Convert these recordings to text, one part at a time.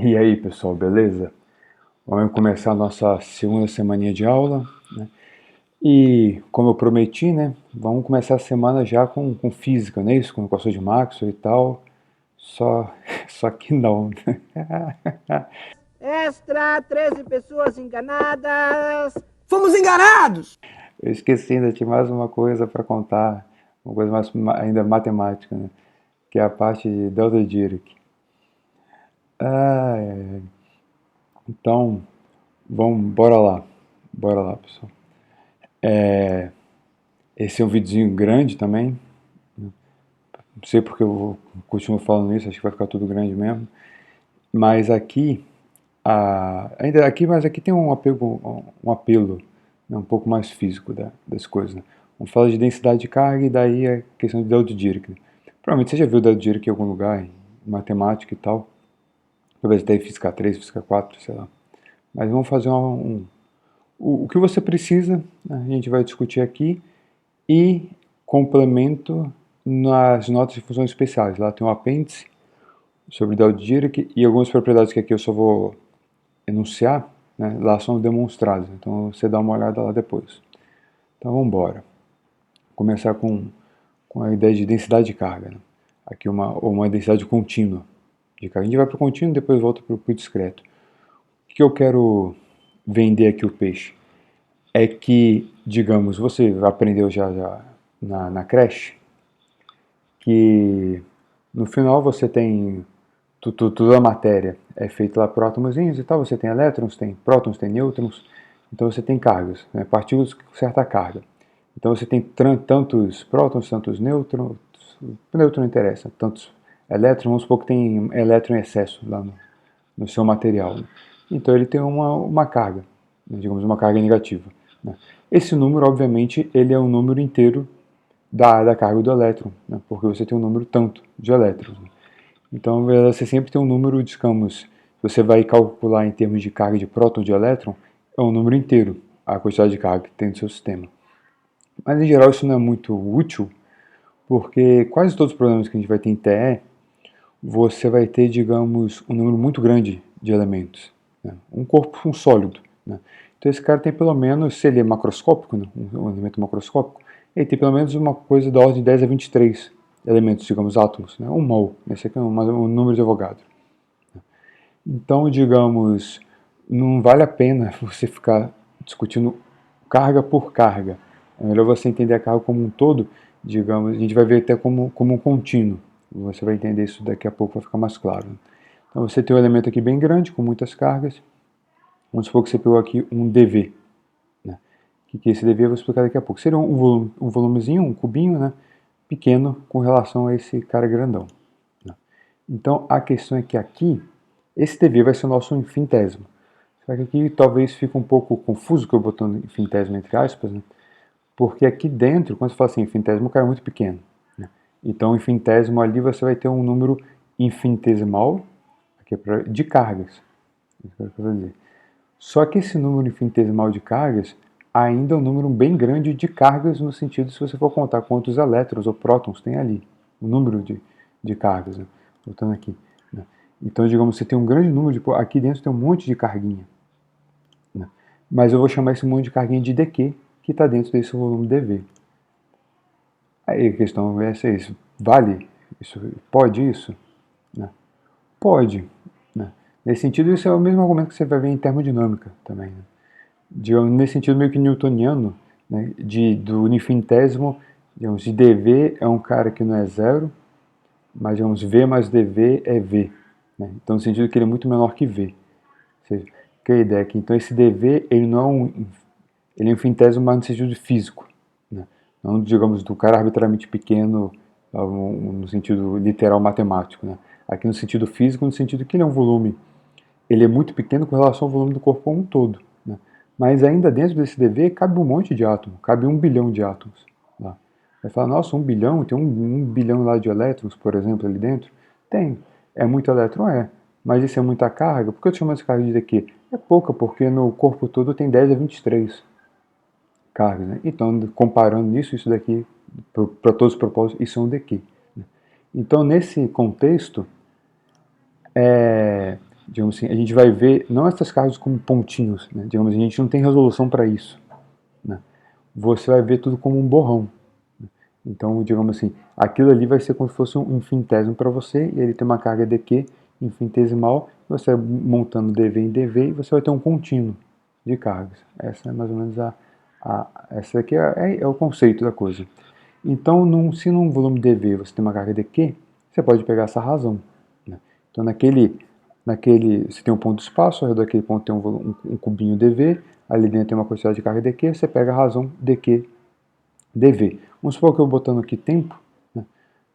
E aí, pessoal, beleza? Vamos começar a nossa segunda semaninha de aula, né? E, como eu prometi, né, vamos começar a semana já com física, não é isso? Com equações de Maxwell e tal. Só, só que não. Extra, 13 pessoas enganadas. Fomos enganados! Eu esqueci, ainda tinha mais uma coisa para contar, uma coisa mais ainda matemática, né? Que é a parte de delta Dirac. Ah, então, bora lá, pessoal. Esse é um videozinho grande também. Não sei porque eu continuo falando isso, acho que vai ficar tudo grande mesmo. Mas aqui, ainda aqui, mas aqui tem um apelo, né, um pouco mais físico das coisas. Né? Vamos falar de densidade de carga e daí a questão de delta Dirac. Provavelmente você já viu o delta Dirac em algum lugar, em matemática e tal. Talvez até em física 3, física 4, sei lá. Mas vamos fazer o que você precisa, né, a gente vai discutir aqui e complemento nas notas de funções especiais. Lá tem um apêndice sobre delta Dirac e algumas propriedades que aqui eu só vou enunciar, né, lá são demonstradas. Então você dá uma olhada lá depois. Então vamos embora. Começar com a ideia de densidade de carga. Né? Aqui uma densidade contínua de carga. A gente vai para o contínuo, depois volta para o discreto. O que eu quero vender aqui o peixe é que, digamos, você aprendeu já na creche que no final você tem toda a matéria é feita lá por átomozinhos e tal, você tem elétrons, tem prótons, tem nêutrons, então você tem cargas, né, partículas com certa carga. Então você tem tantos prótons, tantos nêutrons, o nêutron não interessa, tantos elétrons, vamos supor que tem elétron em excesso lá no seu material. Né? Então ele tem uma carga, né, digamos uma carga negativa. Né? Esse número, obviamente, ele é um número inteiro da carga do elétron, né? Porque você tem um número tanto de elétrons. Né? Então você sempre tem um número, digamos, você vai calcular em termos de carga de próton ou de elétron, é um número inteiro, a quantidade de carga que tem no seu sistema. Mas em geral isso não é muito útil, porque quase todos os problemas que a gente vai ter em TE, você vai ter, digamos, um número muito grande de elementos. Né? Um corpo, um sólido. Né? Então esse cara tem pelo menos, se ele é macroscópico, né? um elemento macroscópico, ele tem pelo menos uma coisa da ordem de 10 a 23 elementos, digamos, átomos, né? Um mol, esse aqui é um número de Avogadro. Então, digamos, não vale a pena você ficar discutindo carga por carga. É melhor você entender a carga como um todo, digamos, a gente vai ver até como um contínuo. Você vai entender isso daqui a pouco, vai ficar mais claro. Então você tem um elemento aqui bem grande, com muitas cargas. Vamos supor que você pegou aqui um dV. Né? O que é esse dV eu vou explicar daqui a pouco. Seria um volumezinho, um cubinho, né? Pequeno com relação a esse cara grandão. Né? Então a questão é que aqui, esse dV vai ser o nosso infintésimo. Só que aqui talvez fique um pouco confuso que eu botando infintésimo entre aspas, né? Porque aqui dentro, quando você fala assim, infintésimo, o cara é muito pequeno. Né? Então, infintésimo ali você vai ter um número infinitesimal aqui é de cargas. Isso que eu quero dizer. Só que esse número infinitesimal de cargas ainda é um número bem grande de cargas no sentido se você for contar quantos elétrons ou prótons tem ali. O número de cargas. Né? Voltando aqui. Né? Então, digamos, você tem um grande número de... Aqui dentro tem um monte de carguinha. Né? Mas eu vou chamar esse monte de carguinha de dq, que está dentro desse volume dV. Aí a questão é isso. Vale? Isso, pode isso? Né? Pode. Né? Nesse sentido, isso é o mesmo argumento que você vai ver em termodinâmica também. Né? Digamos, nesse sentido meio que newtoniano, né? Do infinitésimo, digamos, de dV é um cara que não é zero, mas digamos, V mais dV é V. Né? Então, no sentido que ele é muito menor que V. Ou seja, que é a ideia aqui? Então, esse dV, ele não é ele é um infintésimo, mas no sentido físico. Né? Não, digamos, do cara arbitrariamente pequeno, no sentido literal matemático. Né? Aqui no sentido físico, no sentido que ele é um volume. Ele é muito pequeno com relação ao volume do corpo como um todo. Né? Mas ainda dentro desse dV cabe um monte de átomos, cabe 1 bilhão de átomos. Lá. Vai falar, nossa, 1 bilhão, tem um bilhão lá de elétrons, por exemplo, ali dentro? Tem. É muito elétron? É. Mas isso é muita carga? Por que eu chamo essa carga de dQ? É pouca, porque no corpo todo tem 10 a 23 cargas. Né? Então, comparando isso daqui, para todos os propósitos, isso é um dQ. Né? Então, nesse contexto, digamos assim, a gente vai ver não essas cargas como pontinhos, né? Digamos, a gente não tem resolução para isso, né? Você vai ver tudo como um borrão. Então, digamos assim, aquilo ali vai ser como se fosse um infinitésimo para você, e ele tem uma carga dq infinitesimal, você vai montando dv em dv, e você vai ter um contínuo de cargas. Essa é mais ou menos essa aqui é o conceito da coisa. Então, se num volume dv você tem uma carga dq, você pode pegar essa razão, né? Então, você tem um ponto de espaço, ao redor daquele ponto tem um cubinho dv, ali dentro tem uma quantidade de carga dq, você pega a razão dq dv. Vamos supor que eu botando aqui tempo, né?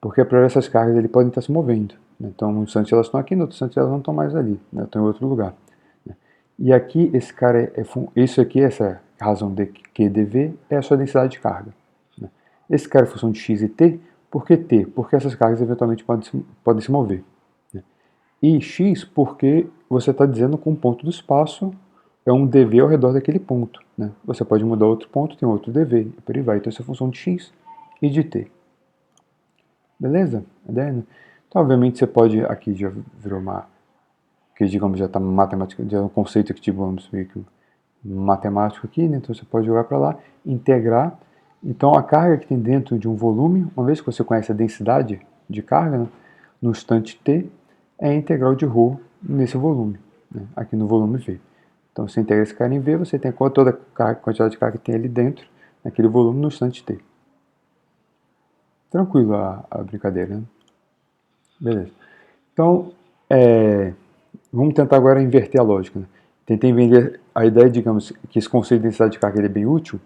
Porque para essas cargas ele podem estar se movendo, né? Então, num instante elas estão aqui, no outro instante elas não estão mais ali, né? Estão em outro lugar, né? E aqui, esse cara isso aqui, essa razão dq dv, é a sua densidade de carga, né? Esse cara é função de x e t. Por que t? Porque essas cargas eventualmente podem se mover, né? E x porque você está dizendo que um ponto do espaço é um dv ao redor daquele ponto, né? Você pode mudar outro ponto, tem outro dv, e por aí vai. Então, essa é a função de x e de t. Beleza? Ideia, né? Então, obviamente, você pode, aqui já virou que digamos já está matemática, já é um conceito que digamos meio que matemático aqui, né? Então você pode jogar para lá, integrar. Então, a carga que tem dentro de um volume, uma vez que você conhece a densidade de carga, né, no instante t, é a integral de ρ nesse volume, né, aqui no volume V. Então, você integra esse cara em V, você tem toda a quantidade de carga que tem ali dentro, naquele volume, no instante t. Tranquilo a brincadeira, né? Beleza. Então, vamos tentar agora inverter a lógica, né? Tentei vender a ideia, digamos, que esse conceito de densidade de carga ele é bem útil,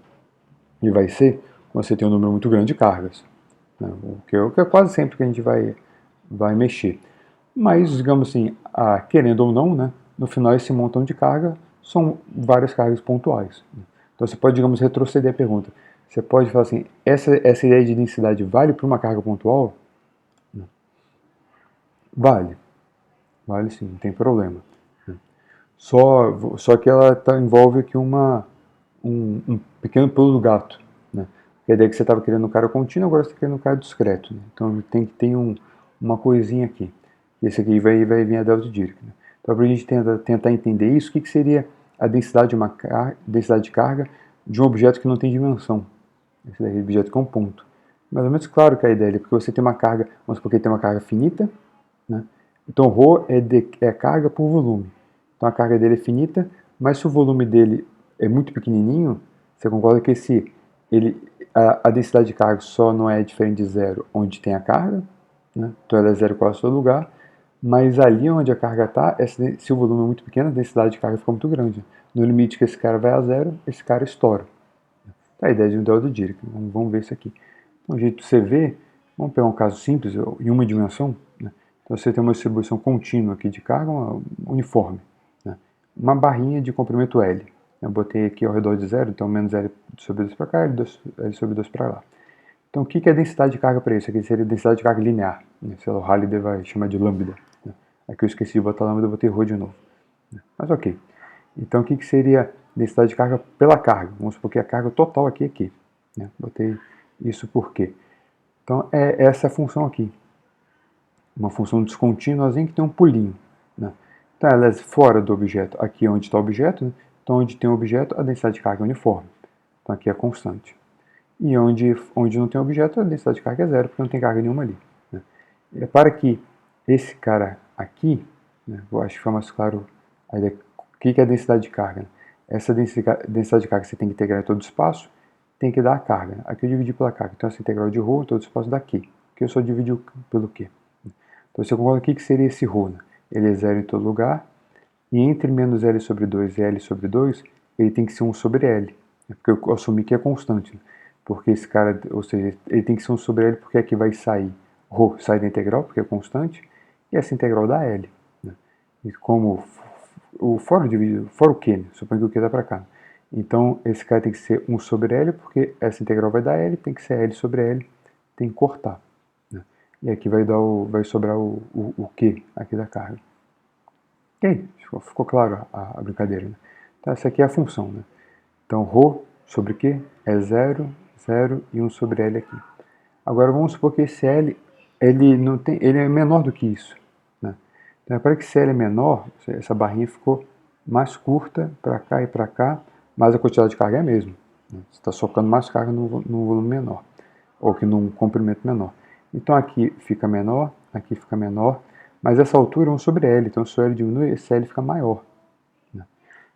e vai ser quando você tem um número muito grande de cargas, né? O que é quase sempre que a gente vai mexer. Mas, digamos assim, querendo ou não, né, no final esse montão de carga são várias cargas pontuais, né? Então você pode, digamos, retroceder a pergunta. Você pode falar assim, essa ideia de densidade vale para uma carga pontual? Não. Vale. Vale sim, não tem problema, né? Só que ela envolve aqui um pequeno pulo do gato, né? A ideia é que você estava querendo um cara contínuo, agora você está querendo um cara discreto, né? Então tem que ter uma coisinha aqui. Esse aqui vai vir a delta Dirac, né? Então, para a gente tentar entender isso, o que seria a densidade densidade de carga de um objeto que não tem dimensão? Esse daí é um objeto que é um ponto. Mais ou menos claro que a ideia é porque você tem uma carga, vamos supor que tem uma carga finita, né? Então, ρ é carga por volume. Então, a carga dele é finita, mas se o volume dele é muito pequenininho, você concorda que a densidade de carga só não é diferente de zero onde tem a carga, né? Então, ela é zero quase todo lugar, mas ali onde a carga está, se o volume é muito pequeno, a densidade de carga fica muito grande. No limite que esse cara vai a zero, esse cara estoura. É a ideia de um delta Dirac. Vamos ver isso aqui. Então, um jeito de você ver, vamos pegar um caso simples, em uma dimensão, né? Então, você tem uma distribuição contínua aqui de carga, uniforme, né? Uma barrinha de comprimento L. Eu botei aqui ao redor de zero, então menos L sobre 2 para cá, L sobre 2 para lá. Então, o que é a densidade de carga para isso? Aqui seria a densidade de carga linear, né? Sei lá, o Halliday vai chamar de lambda, né? Aqui eu esqueci de botar lambda, eu botei ρ de novo, né? Mas ok. Então, o que seria densidade de carga pela carga? Vamos supor que a carga total aqui, né? Botei isso por quê? Então, é essa função aqui. Uma função descontínua que tem um pulinho, né? Então, ela é fora do objeto. Aqui é onde está o objeto, né? Então, onde tem o objeto, a densidade de carga é uniforme. Então, aqui é constante. E onde não tem objeto, a densidade de carga é zero, porque não tem carga nenhuma ali, né? É para que esse cara aqui, né, eu acho que fica mais claro a ideia. O que é a densidade de carga? Essa densidade de carga você tem que integrar em todo o espaço, tem que dar a carga. Aqui eu dividi pela carga. Então, essa integral de ρ em todo o espaço daqui. Aqui eu só dividi pelo quê? Então, você concorda o que seria esse ρ, né? Ele é zero em todo lugar, e entre menos L sobre 2 e L sobre 2, ele tem que ser 1 sobre L, né? Porque eu assumi que é constante, né? Porque esse cara, ou seja, ele tem que ser 1 sobre L, porque aqui vai sair, ρ sai da integral, porque é constante, e essa integral dá L, né? E como fora o Q, né? Suponho que o Q dá para cá. Então, esse cara tem que ser 1 sobre L, porque essa integral vai dar L, tem que ser L sobre L, tem que cortar, né? E aqui vai sobrar o Q aqui da carga. Ok? Ficou claro a brincadeira, né? Então, essa aqui é a função, né? Então, ρ sobre Q é 0, 0 e 1 sobre L aqui. Agora, vamos supor que esse L, ele é menor do que isso, né? Então, para que se L é menor, essa barrinha ficou mais curta para cá e para cá, mas a quantidade de carga é a mesma. Né? Você está socando mais carga no volume menor, ou que num comprimento menor. Então aqui fica menor, mas essa altura é 1 sobre L, então se o L diminui, esse L fica maior. Né?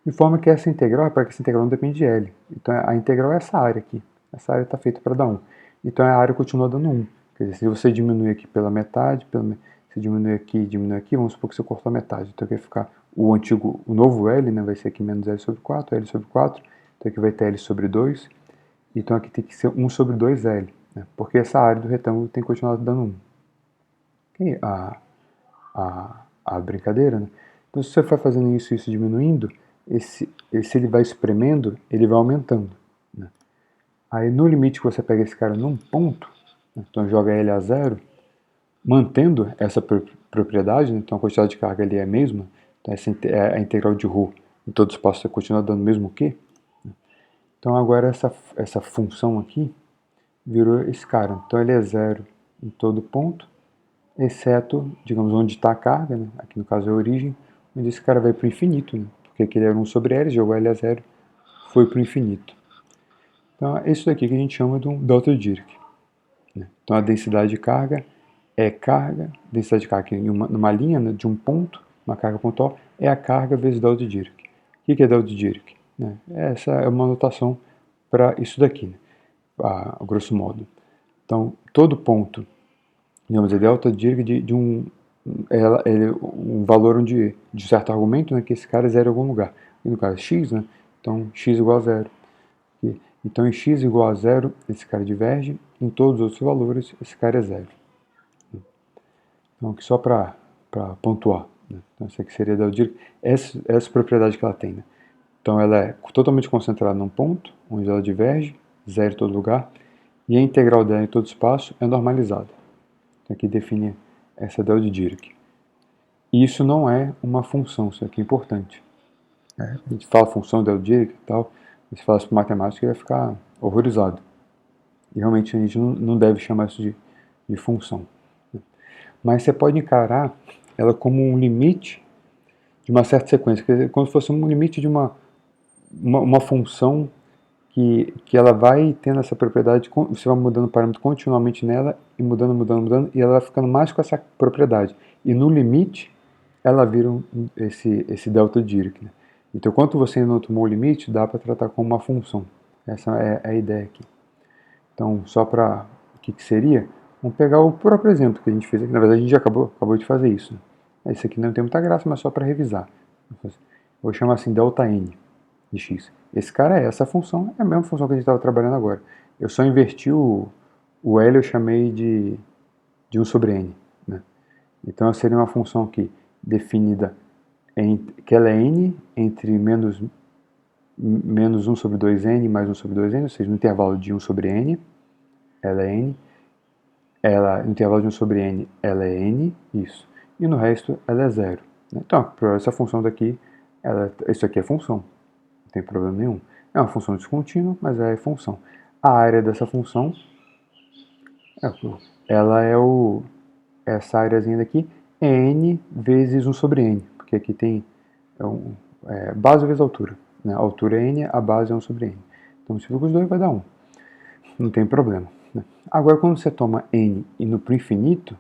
De forma que essa integral, para que essa integral não depende de L. Então a integral é essa área aqui. Essa área está feita para dar 1. Então a área continua dando 1. Quer dizer, se você diminuir aqui pela metade, se diminui aqui, vamos supor que você cortou a metade. Então aqui vai ficar o novo L, né, vai ser aqui menos L sobre 4, L sobre 4. Então aqui vai ter L sobre 2. Então aqui tem que ser 1 sobre 2L. Né, porque essa área do retângulo tem que continuar dando 1. Okay? A brincadeira, né? Então se você for fazendo isso e isso diminuindo, se ele vai espremendo, ele vai aumentando. Né? Aí no limite que você pega esse cara num ponto, né? Então joga ele a 0, mantendo essa propriedade, né? Então a quantidade de carga ali é a mesma, então essa é a integral de ρ em todo espaço você continua dando o mesmo Q. Né? Então agora essa função aqui virou esse cara, então ele é 0 em todo ponto, exceto, digamos, onde está a carga, né? Aqui no caso é a origem, onde esse cara vai para o infinito, né? Porque aqui ele era 1 sobre L, jogou L a 0, foi para o infinito. Então é isso daqui que a gente chama de um delta de Dirac. Né? Então a densidade de carga é carga, densidade de carga numa linha, né, de um ponto, uma carga pontual, é a carga vezes delta de Dirac. O que é delta de Dirac? Né? Essa é uma notação para isso daqui, né? A grosso modo. Então todo ponto, digamos, é delta de Dirac de um valor de certo argumento, né, que esse cara é 0 em algum lugar. E no caso x, né, então x igual a 0. Então em x igual a 0, esse cara diverge, em todos os outros valores, esse cara é 0. Então aqui só para pontuar. Né? Então essa aqui seria a delta de Dirac, essa propriedade que ela tem. Né? Então ela é totalmente concentrada num ponto, onde ela diverge, 0 em todo lugar, e a integral dela em todo espaço é normalizada. Então aqui define essa delta de Dirac. E isso não é uma função, isso aqui é importante. A gente fala função delta de Dirac e tal, mas se fala isso para matemática ele vai ficar horrorizado. E realmente a gente não deve chamar isso de função. Mas você pode encarar ela como um limite de uma certa sequência, quer dizer, como se fosse um limite de uma função que ela vai tendo essa propriedade, você vai mudando o parâmetro continuamente nela, e mudando, e ela vai ficando mais com essa propriedade. E no limite, ela vira esse delta de Dirac. Né? Então, quanto você não tomou o limite, dá para tratar como uma função. Essa é a ideia aqui. Então, só para o que seria, vamos pegar o próprio exemplo que a gente fez aqui. Na verdade, a gente já acabou de fazer isso. Né? Esse aqui não tem muita graça, mas só para revisar. Eu vou chamar assim delta n de x. Esse cara é essa função, é a mesma função que a gente estava trabalhando agora. Eu só inverti o L, eu chamei de 1 sobre n. Né? Então seria uma função aqui definida, que ela é n entre menos 1 sobre 2n mais 1 sobre 2n, ou seja, no intervalo de 1 sobre n, ela é n. No intervalo de 1 sobre n, ela é n, isso. E no resto, ela é 0. Então, para essa função daqui, isso aqui é função. Não tem problema nenhum. É uma função descontínua, mas é função. A área dessa função, ela é essa áreazinha daqui, é n vezes 1 sobre n, porque aqui tem base vezes altura. Né? A altura é n, a base é 1 sobre n. Então, multiplica os dois vai dar 1. Não tem problema. Né? Agora, quando você toma n indo para o infinito,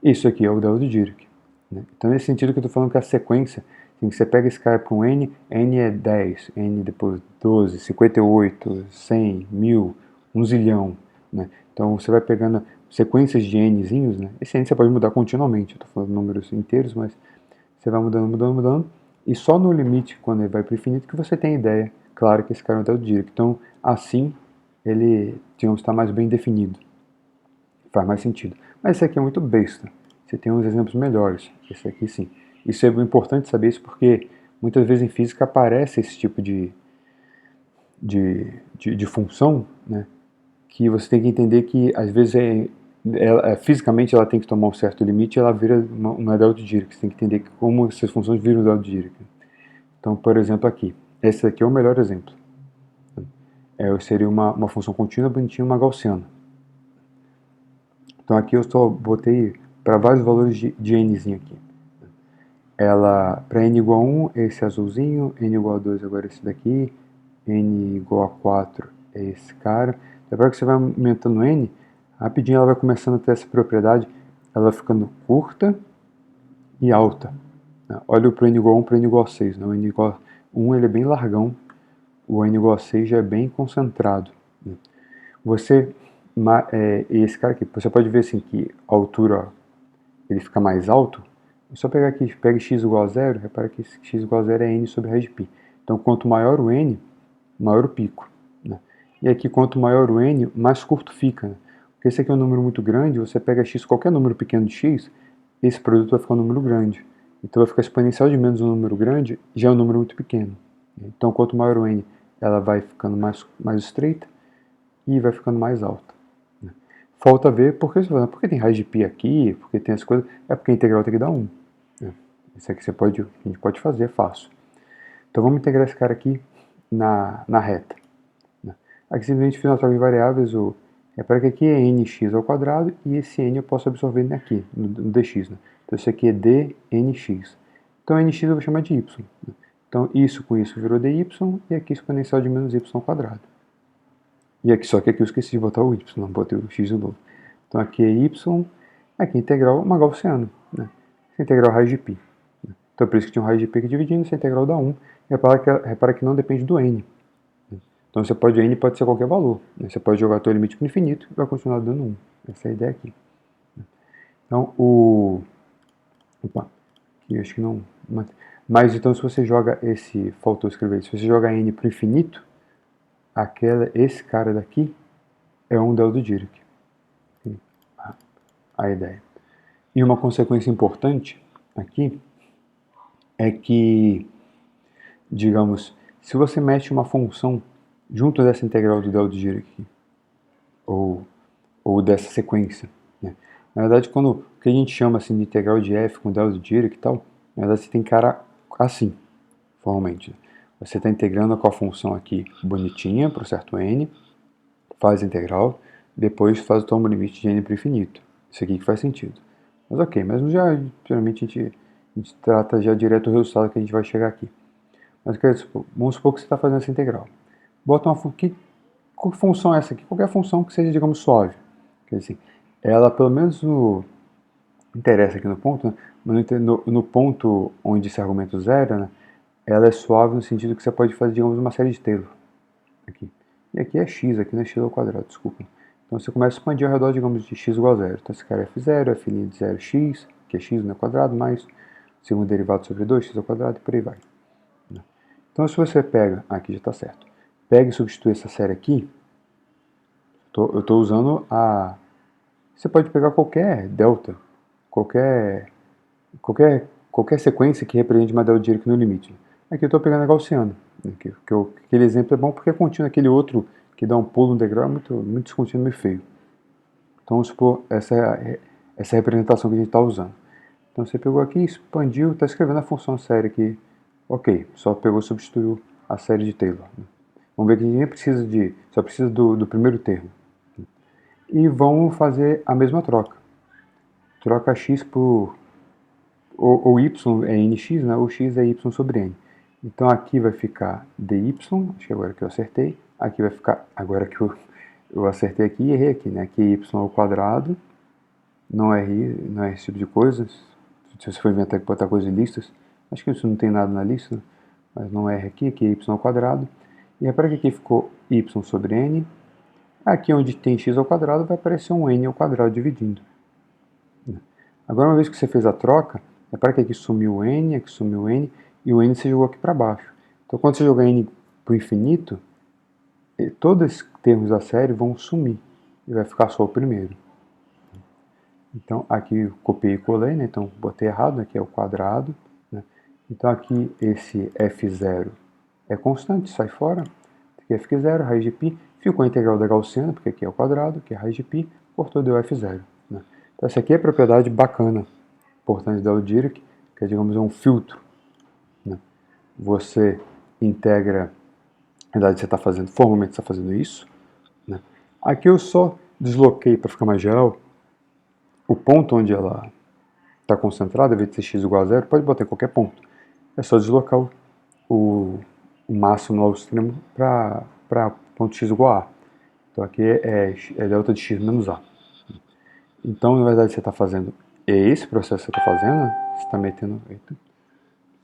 isso aqui é o delta de Dirac. Né? Então, nesse sentido que eu estou falando que a sequência, assim, você pega esse cara para um n é 10, n depois 12, 58, 100, 1000, 1 zilhão. Né? Então, você vai pegando sequências de nzinhos, né? Esse n você pode mudar continuamente, eu estou falando números inteiros, mas você vai mudando, e só no limite, quando ele vai para o infinito, que você tem a ideia, claro, que esse cara é o delta de Dirac. Então, assim, ele, digamos, está mais bem definido. Faz mais sentido. Mas esse aqui é muito besta. Você tem uns exemplos melhores. Esse aqui sim. Isso é importante saber isso porque muitas vezes em física aparece esse tipo de função, né, que você tem que entender que às vezes fisicamente ela tem que tomar um certo limite e ela vira uma delta de Dirac. Você tem que entender como essas funções viram delta de Dirac. Então, por exemplo, aqui. Esse aqui é o melhor exemplo. Seria uma função contínua bonitinha, uma gaussiana. Então aqui eu só botei para vários valores de nzinho aqui. Ela, para n igual a 1, é esse azulzinho, n igual a 2 agora é esse daqui, n igual a 4 é esse cara. Depois que você vai aumentando n, rapidinho ela vai começando a ter essa propriedade, ela vai ficando curta e alta. Olha para o n igual a 1 para o n igual a 6. O n igual a 1 ele é bem largão, o n igual a 6 já é bem concentrado. Esse cara aqui, você pode ver assim que a altura, ó, ele fica mais alto. É só pegar aqui, pega x igual a 0, repara que x igual a 0 é n sobre raiz de π. Então, quanto maior o n, maior o pico. E aqui, quanto maior o n, mais curto fica. Porque esse aqui é um número muito grande, você pega x, qualquer número pequeno de x, esse produto vai ficar um número grande. Então, vai ficar exponencial de menos um número grande, já é um número muito pequeno. Então, quanto maior o n, ela vai ficando mais estreita e vai ficando mais alta. Falta ver por que tem raiz de π aqui, porque tem as coisas. É porque a integral tem que dar 1. Isso aqui a gente pode fazer, é fácil. Então vamos integrar esse cara aqui na reta. Aqui simplesmente fiz uma troca de variáveis. Repara que aqui é nx ao quadrado e esse n eu posso absorver aqui, no dx. Então isso aqui é dnx. Então nx eu vou chamar de y. Então isso com isso virou dy e aqui exponencial de menos y ao quadrado. E aqui, só que aqui eu esqueci de botar o y, não botei o x de novo. Então aqui é y, aqui é integral uma gaussiana. Essa integral raiz de π. Então por isso que tinha um raiz de π aqui dividindo, essa integral dá 1. Repara que não depende do n. Então n pode ser qualquer valor. Você pode jogar o limite para o infinito e vai continuar dando 1. Essa é a ideia aqui. Então Opa, aqui eu acho que não... Mas então se você joga faltou escrever, se você joga n para o infinito, esse cara daqui é um del do Dirac. A ideia. E uma consequência importante aqui é que, digamos, se você mete uma função junto dessa integral do del do Dirac ou dessa sequência, na verdade, o que a gente chama assim, de integral de f com del do Dirac e tal, na verdade você tem cara assim, formalmente. Você está integrando com a função aqui bonitinha para o certo n, faz a integral, depois faz o tomo limite de n para o infinito. Isso aqui que faz sentido. Mas ok, mas geralmente a gente trata já direto o resultado que a gente vai chegar aqui. Mas vamos supor que você está fazendo essa integral. Bota uma função. Qual função é essa aqui? Qualquer função que seja, digamos, suave. Quer dizer, ela pelo menos interessa aqui no ponto, no ponto onde esse argumento zero, ela é suave no sentido que você pode fazer, digamos, uma série de Taylor. Aqui. E aqui é x, aqui não é x ao quadrado, desculpa. Então você começa a expandir ao redor, digamos, de x igual a 0. Então esse cara é f0, f' de 0 x, que é x ao quadrado, mais o segundo derivado sobre 2, x ao quadrado, e por aí vai. Então se você pega, aqui já está certo, pega e substitui essa série aqui, eu estou usando você pode pegar qualquer delta, qualquer sequência que represente uma del Dirac no limite. Aqui eu estou pegando a gaussiana. Aquele exemplo é bom porque é contínuo, aquele outro que dá um pulo no degrau é muito descontínuo e feio. Então vamos supor essa representação que a gente está usando. Então você pegou aqui, expandiu, está escrevendo a função série aqui. Ok, só pegou e substituiu a série de Taylor. Vamos ver que a gente nem precisa só precisa do primeiro termo. E vamos fazer a mesma troca. Troca x por... ou y é nx, ou x é y sobre n. Então aqui vai ficar dy, acho que agora que eu acertei. Aqui vai ficar, agora que eu acertei aqui e errei aqui, Aqui é y ao quadrado, não é esse tipo de coisa. Se você for inventar que botar coisas em listas, acho que isso não tem nada na lista, mas não erra aqui é y ao quadrado. E repara que aqui ficou y sobre n. Aqui onde tem x ao quadrado vai aparecer um n ao quadrado dividindo. Agora uma vez que você fez a troca, repara que aqui sumiu o n, aqui sumiu o n, e o n você jogou aqui para baixo. Então quando você jogar n para o infinito, todos esses termos da série vão sumir, e vai ficar só o primeiro. Então aqui eu copiei e colei, então botei errado, aqui é o quadrado. Então aqui esse f0 é constante, sai fora. Aqui é f0, raiz de π, ficou a integral da gaussiana, porque aqui é o quadrado, que é raiz de π, cortou, deu f0. Então essa aqui é a propriedade bacana, importante da Dirac, que é, digamos, um filtro. Você integra, na verdade você está fazendo, formalmente você está fazendo isso. Aqui eu só desloquei para ficar mais geral o ponto onde ela está concentrado, ao invés de ser x igual a zero, pode botar em qualquer ponto. É só deslocar o máximo ao extremo para ponto x igual a a. Então aqui é delta de x menos a. Então, na verdade, você está fazendo esse processo que você está fazendo, né? Você está metendo...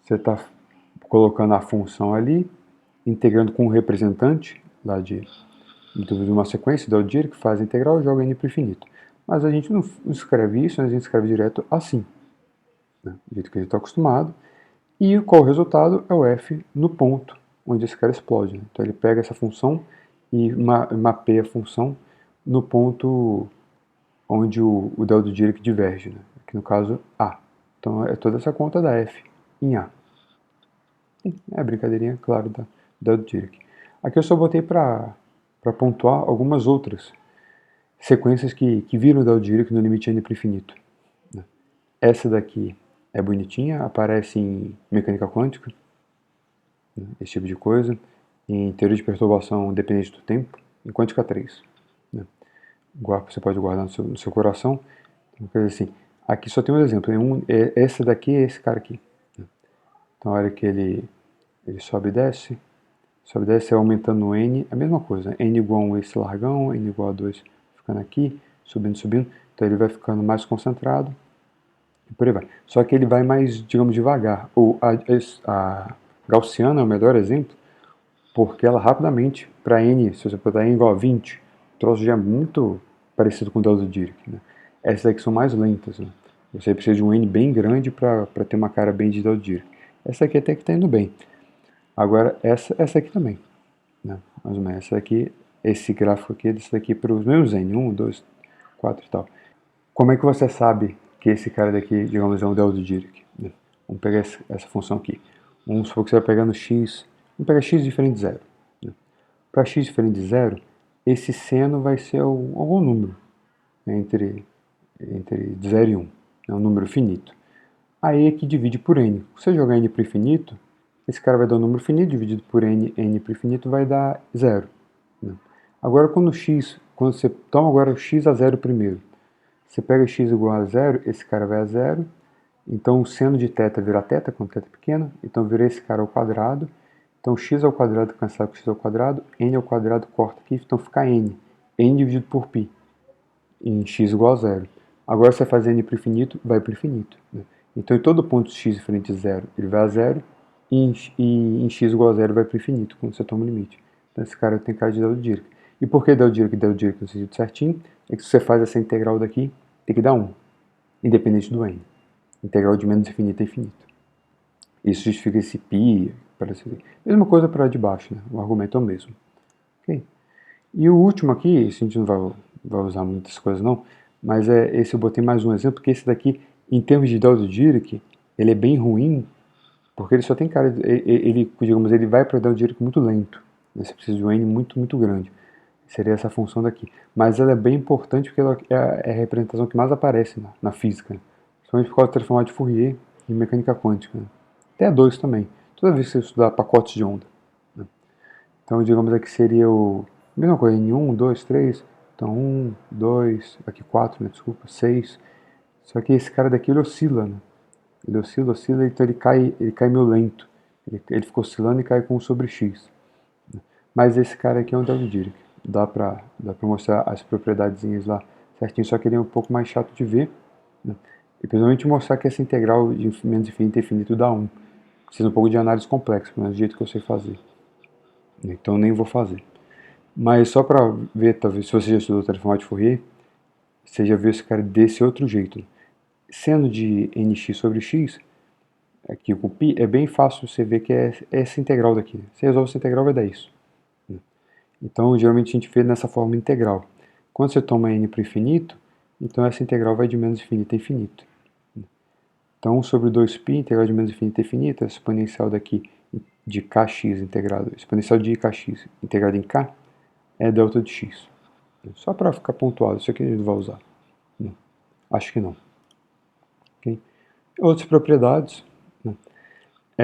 Você está colocando a função ali, integrando com o representante lá de uma sequência da Dirichlet que faz a integral e joga n para o infinito. Mas a gente não escreve isso, né? A gente escreve direto assim, né? Do jeito que a gente está acostumado. E qual o resultado? É o f no ponto onde esse cara explode. Né? Então ele pega essa função e mapeia a função no ponto onde o del do Dirichlet diverge, né? Aqui no caso A. Então é toda essa conta da f em A. É a brincadeirinha, claro, da del do Dirichlet. Aqui eu só botei para pontuar algumas outras sequências que viram o del do Dirichlet no limite n para o infinito. Né? Essa daqui é bonitinha, aparece em mecânica quântica, né? Esse tipo de coisa, em teoria de perturbação dependente do tempo, em quântica 3. Né? Você pode guardar no seu coração. Uma coisa assim. Aqui só tem um exemplo. Essa daqui é esse cara aqui. Né? Então, olha que ele sobe e desce. Sobe e desce aumentando o n. A mesma coisa. Né? N igual a 1 esse largão. N igual a 2 ficando aqui. Subindo, subindo. Então, ele vai ficando mais concentrado. E por aí vai. Só que ele vai mais, digamos, devagar. A gaussiana é o melhor exemplo. Porque ela rapidamente, para n, se você botar n igual a 20, o troço já é muito parecido com o del do Dirichlet. Né? Essas daqui são mais lentas. Né? Você precisa de um n bem grande para ter uma cara bem de del do Dirichlet. Essa aqui até que está indo bem. Agora, essa aqui também. Né? Mais ou menos. Essa aqui, esse gráfico aqui, desse daqui para os mesmos n. 1, 2, 4 e tal. Como é que você sabe que esse cara daqui, digamos, é um del do Dirichlet? Né? Vamos pegar essa função aqui. Vamos supor que você vai pegar no x. Vamos pegar x diferente de zero. Né? Para x diferente de zero, esse seno vai ser algum número, né? entre 0 e 1. É um número finito. Aí aqui divide por n. Se você jogar n para o infinito, esse cara vai dar um número finito, dividido por n para o infinito vai dar 0. Né? Agora quando você toma agora o x a 0 primeiro, você pega x igual a 0, esse cara vai a 0, então o seno de θ vira θ, quando θ é pequeno, então vira esse cara ao quadrado, então x ao quadrado cancela com x ao quadrado, n ao quadrado corta aqui, então fica n dividido por π, em x igual a 0. Agora você faz n para o infinito, vai para o infinito. Né? Então em todo ponto x diferente de 0, ele vai a 0, e em x igual a 0 vai para o infinito, quando você toma o limite. Então esse cara tem cara de del do Dirichlet. E por que del do Dirichlet no sentido certinho? É que se você faz essa integral daqui, tem que dar 1, independente do n. Integral de menos infinito a infinito. Isso justifica esse π, mesma coisa para de baixo, né? O argumento é o mesmo. Okay? E o último aqui, esse a gente não vai usar muitas coisas não, mas esse eu botei mais um exemplo, porque esse daqui, em termos de del do Dirichlet, ele é bem ruim, porque ele só tem cara, digamos, ele vai para del do Dirichlet muito lento. Né? Você precisa de um n muito, muito grande. Seria essa função daqui. Mas ela é bem importante porque ela é a representação que mais aparece na física. Né? Principalmente por causa do transformado de Fourier e mecânica quântica. Né? Até a 2 também. Toda vez que você estudar pacotes de onda. Né? Então, digamos aqui seria a mesma coisa, em 1, 2, 3. Então, 1, 2, aqui 4, né? Desculpa, 6. Só que esse cara daqui, ele oscila, né? Ele oscila, então ele cai meio lento. Ele fica oscilando e cai com 1 sobre x. Né? Mas esse cara aqui é um del do Dirichlet. Dá pra mostrar as propriedadezinhas lá certinho, só que ele é um pouco mais chato de ver. Né? E principalmente mostrar que essa integral de menos infinito a infinito dá 1. Precisa um pouco de análise complexa, pelo menos do jeito que eu sei fazer. Então nem vou fazer. Mas só para ver, talvez, se você já estudou transformado de Fourier, você já viu esse cara desse outro jeito. Seno de nx sobre x, aqui com π, é bem fácil você ver que é essa integral daqui. Você resolve essa integral, vai dar isso. Então, geralmente a gente vê nessa forma integral. Quando você toma n para o infinito, então essa integral vai de menos infinito a infinito. Então, 1 sobre 2π, integral de menos infinito a infinito, essa exponencial daqui de kx integrado, exponencial de kx integrado em k, é delta de x. Só para ficar pontuado, isso aqui a gente vai usar. Não. Acho que não. Okay? Outras propriedades, né?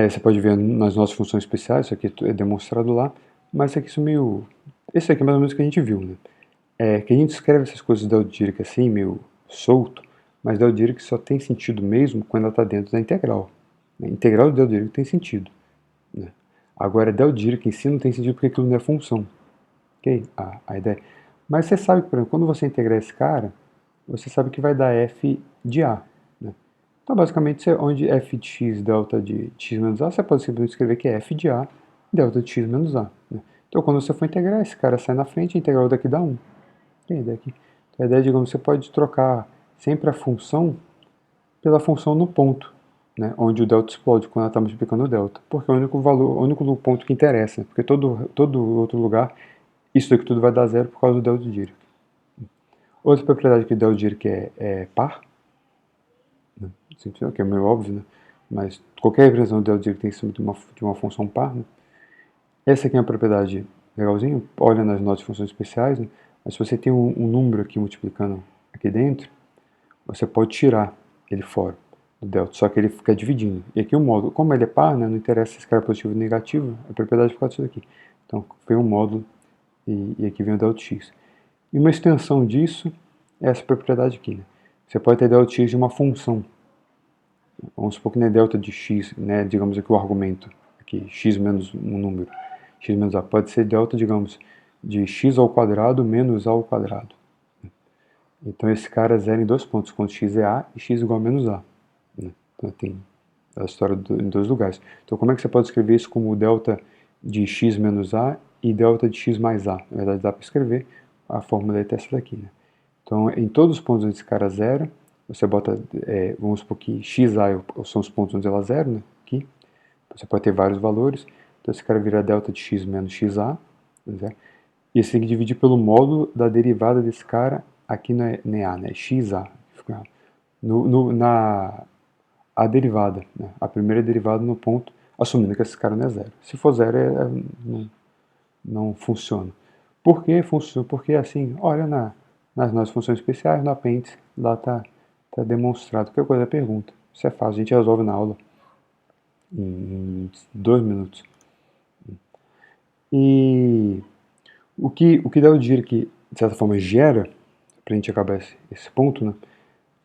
Você pode ver nas nossas funções especiais, isso aqui é demonstrado lá, mas isso aqui são meio... Esse aqui é mais ou menos o que a gente viu, né? Que a gente escreve essas coisas da Dirichlet assim, meio solto, Mas del Dirac só tem sentido mesmo quando ela está dentro da integral. A integral do del Dirac tem sentido, né? Agora, del Dirac em si não tem sentido porque aquilo não é função. Ok? A ideia. Mas você sabe que, por exemplo, quando você integrar esse cara, você sabe que vai dar f de a, né? Então, basicamente, onde f de x delta de x menos a, você pode simplesmente escrever que é f de a delta de x menos a, né? Então, quando você for integrar, esse cara sai na frente, a integral daqui dá 1. Tem daqui. Então, a ideia, digamos, você pode trocar sempre a função pela função no ponto, né, onde o delta explode quando ela está multiplicando o delta, porque é o único valor, o único ponto que interessa, porque todo outro lugar, isso daqui tudo vai dar zero por causa do delta Dirac. Outra propriedade que o delta Dirac é par, né, que é meio óbvio, né, mas qualquer representação do delta Dirac tem que ser de uma função par, né. Essa aqui é uma propriedade legalzinha, olha nas notas de funções especiais, né, mas se você tem um número aqui multiplicando aqui dentro, você pode tirar ele fora do delta, só que ele fica dividindo. E aqui o módulo, como ele é par, né, não interessa se esse cara é positivo ou negativo, a propriedade fica disso daqui. Então vem um módulo e aqui vem o delta x. E uma extensão disso é essa propriedade aqui, né? Você pode ter delta x de uma função. Vamos supor que não é delta de x, né, digamos aqui o argumento, aqui x menos um número, x menos a, pode ser delta, digamos, de x ao quadrado menos a ao quadrado. Então esse cara é zero em dois pontos, quando x é a e x igual a menos a, né? Então tem a história em dois lugares. Então como é que você pode escrever isso como delta de x menos a e delta de x mais a? Na verdade dá para escrever, a fórmula é essa daqui, né? Então em todos os pontos onde esse cara é zero, você bota, vamos supor que x, a são os pontos onde ela é zero, né? Aqui. Você pode ter vários valores, então esse cara vira delta de x menos xa, né? E você tem que dividir pelo módulo da derivada desse cara, aqui não é nem a, né? É xa. A derivada, né? A primeira derivada no ponto, assumindo que esse cara não é zero. Se for zero, não funciona. Por que funciona? Porque assim, olha nas nossas funções especiais, no apêndice, lá tá demonstrado. Qualquer coisa é pergunta. Isso é fácil, a gente resolve na aula em 2 minutos. E o que dá o Dirac que, de certa forma, gera, para a gente acabar esse ponto, né,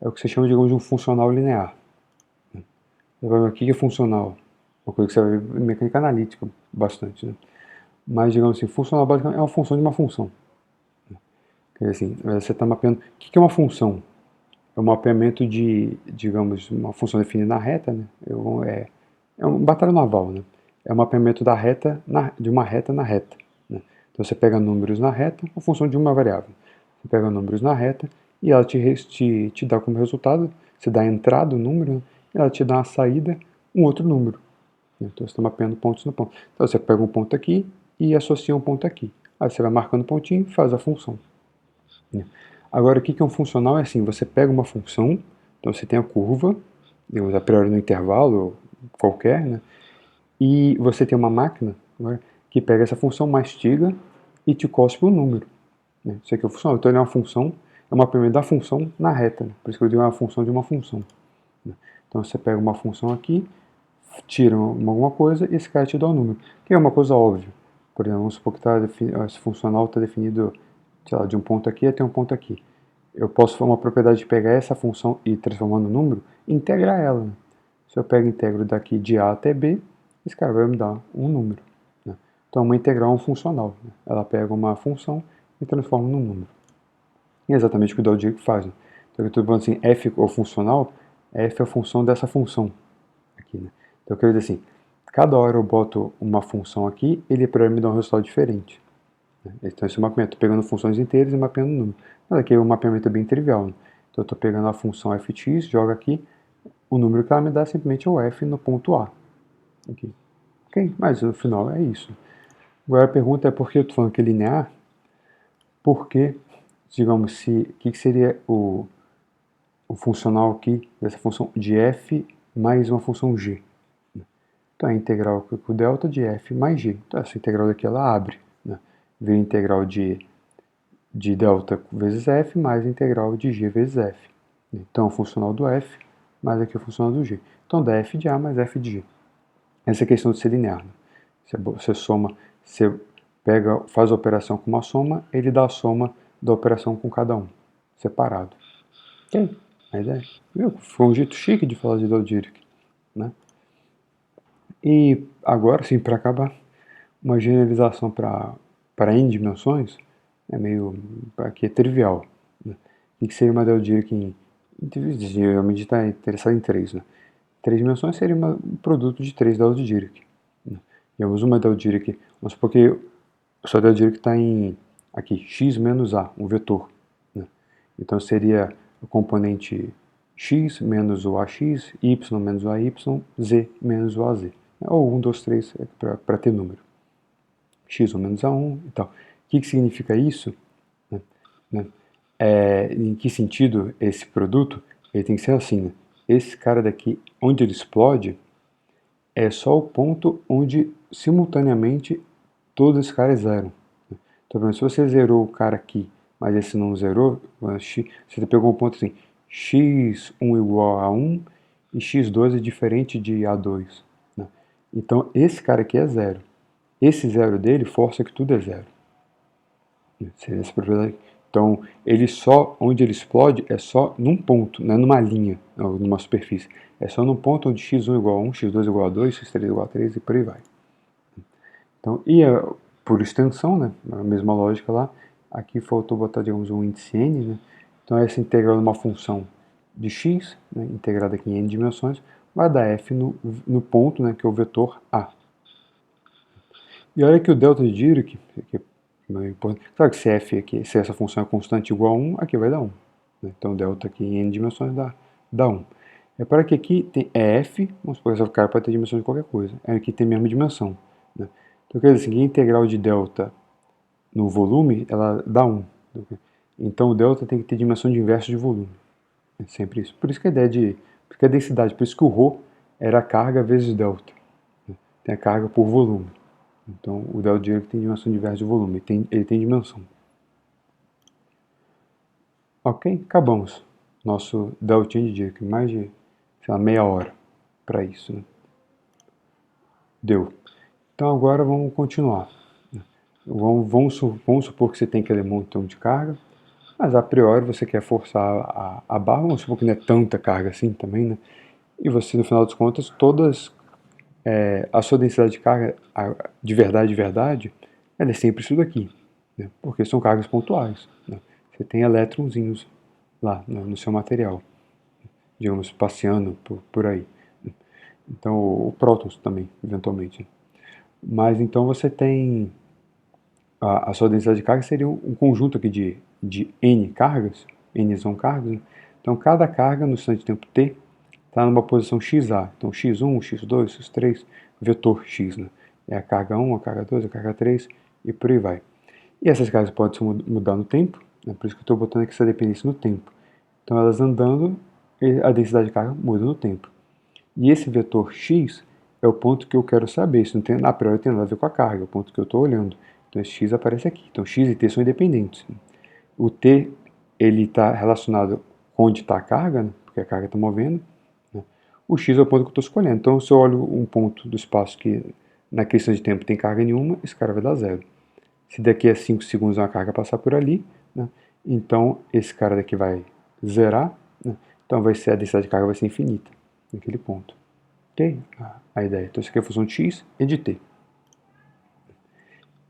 é o que você chama, digamos, de um funcional linear. O que é funcional? Uma coisa que você vai ver em mecânica analítica bastante, né? Mas, digamos assim, funcional basicamente é uma função de uma função. Quer dizer assim, você está mapeando... O que é uma função? É um mapeamento de, digamos, uma função definida na reta, né? É um batalha naval, né? É um mapeamento da reta de uma reta na reta, né? Então você pega números na reta, a função de uma variável. Você pega números na reta e ela te dá como resultado, você dá a entrada do número, né? E ela te dá a saída, um outro número. Né? Então você está mapeando pontos no ponto. Então você pega um ponto aqui e associa um ponto aqui. Aí você vai marcando pontinho e faz a função. Né? Agora, o que é um funcional? É assim, você pega uma função, então você tem a curva, digamos, a priori no intervalo qualquer, né? E você tem uma máquina, né, que pega essa função, mastiga e te cospe um número. Né? Isso aqui é o funcional. Então ele é uma função, é uma mapeamento da função na reta. Né? Por isso que eu digo uma função de uma função. Né? Então você pega uma função aqui, tira alguma coisa e esse cara te dá um número. Que é uma coisa óbvia. Por exemplo, vamos supor que esse funcional está definido, sei lá, de um ponto aqui até um ponto aqui. Eu posso fazer uma propriedade de pegar essa função e transformar no número e integrar ela. Né? Se eu pego e integro daqui de A até B, esse cara vai me dar um número. Né? Então uma integral é um funcional. Né? Ela pega uma função e transforma num número. E é exatamente o que o Del Dirac faz. Né? Então eu estou falando assim, f ou funcional, f é a função dessa função. Aqui, né? Então eu quero dizer assim, cada hora eu boto uma função aqui, ele para me dar um resultado diferente. Né? Então esse mapeamento, estou pegando funções inteiras e mapeando número. Mas aqui o mapeamento é bem trivial. Né? Então eu estou pegando a função fx, jogo aqui, o número que ela me dá simplesmente é o f no ponto A. Aqui. Ok? Mas no final é isso. Agora a pergunta é por que eu estou falando que é linear? Porque, digamos, o que seria o funcional aqui dessa função de f mais uma função g? Então é a integral com o delta de f mais g. Então essa integral daqui ela abre. Né? Vira integral de delta vezes f mais a integral de g vezes f. Então o funcional do f mais aqui o funcional do g. Então dá f de a mais f de g. Essa é a questão de ser linear. Né? Você soma, você pega, faz a operação com uma soma, ele dá a soma da operação com cada um, separado. Ok? A ideia. Viu? Foi um jeito chique de falar de Del Dirac, né? E agora, sim, para acabar, uma generalização para n dimensões é meio, aqui é trivial, né? O que seria uma Del Dirac geralmente está interessado em 3, né? 3 dimensões seria um produto de 3 Del Dirac, né? Digamos, uma Del Dirac, vamos supor que o seu Del Dirac está em, aqui, x menos a, um vetor, né? Então seria o componente x menos o ax, y menos o ay, z menos o az. Ou 1, 2, 3, para ter número. X1 menos A1 e tal. O que significa isso? Né? Em que sentido esse produto? Ele tem que ser assim, né? Esse cara daqui, onde ele explode, é só o ponto onde simultaneamente todos esses caras zeram. Então, se você zerou o cara aqui, mas esse não zerou, você pegou um ponto assim, x1 igual a 1 e x2 é diferente de A2. Né? Então, esse cara aqui é zero. Esse zero dele força que tudo é zero. Seria essa propriedade. Então, onde ele explode é só num ponto, não é numa linha, ou numa superfície. É só num ponto onde x1 igual a 1, x2 igual a 2, x3 igual a 3 e por aí vai. Então, por extensão, né, a mesma lógica lá, aqui faltou botar, digamos, um índice n, né? Então essa integral de uma função de x, né, integrada aqui em n dimensões, vai dar f no ponto, né, que é o vetor a. E olha que o delta de Dirac, que é importante, claro que se f aqui, se essa função é constante igual a 1, aqui vai dar 1. Né? Então delta aqui em n dimensões dá 1. Repara que aqui tem f, vamos supor que essa cara pode ter dimensão de qualquer coisa, aqui tem a mesma dimensão. Né? Então quer dizer assim, a integral de delta no volume, ela dá 1. Então o delta tem que ter dimensão de inverso de volume. É sempre isso. Por isso que a ideia por isso que a densidade, por isso que o ρ era a carga vezes delta. Tem a carga por volume. Então o Del Dirac tem dimensão de inverso de volume, ele tem dimensão. Ok, acabamos. Nosso Delta de Dirac, mais de, sei lá, meia hora para isso. Né? Deu. Então agora vamos continuar. Vamos supor que você tem aquele montão de carga, mas a priori você quer forçar a barra, vamos supor que não é tanta carga assim também, né? E você, no final das contas, a sua densidade de carga, de verdade, ela é sempre isso daqui, né? Porque são cargas pontuais. Né? Você tem elétronzinhos lá no seu material, digamos, passeando por aí. Então, o prótons também, eventualmente. Mas então você tem a sua densidade de carga seria um conjunto aqui de n cargas, n são cargas, né? Então cada carga no instante de tempo t está numa posição xa, então x1, x2, x3, vetor x, né? É a carga 1, a carga 2, a carga 3 e por aí vai. E essas cargas podem mudar no tempo, né? Por isso que eu estou botando aqui essa dependência no tempo. Então elas andando, a densidade de carga muda no tempo. E esse vetor x é o ponto que eu quero saber, isso não tem, a priori tem nada a ver com a carga, é o ponto que eu estou olhando. Então esse x aparece aqui. Então x e t são independentes. O t ele está relacionado com onde está a carga, né? Porque a carga está movendo. Né? O x é o ponto que eu estou escolhendo. Então se eu olho um ponto do espaço que na questão de tempo tem carga nenhuma, esse cara vai dar zero. Se daqui a 5 segundos uma carga passar por ali, né? Então esse cara daqui vai zerar. Né? Então a densidade de carga vai ser infinita naquele ponto. Ok? A ideia. Então isso aqui é a função de x e de t.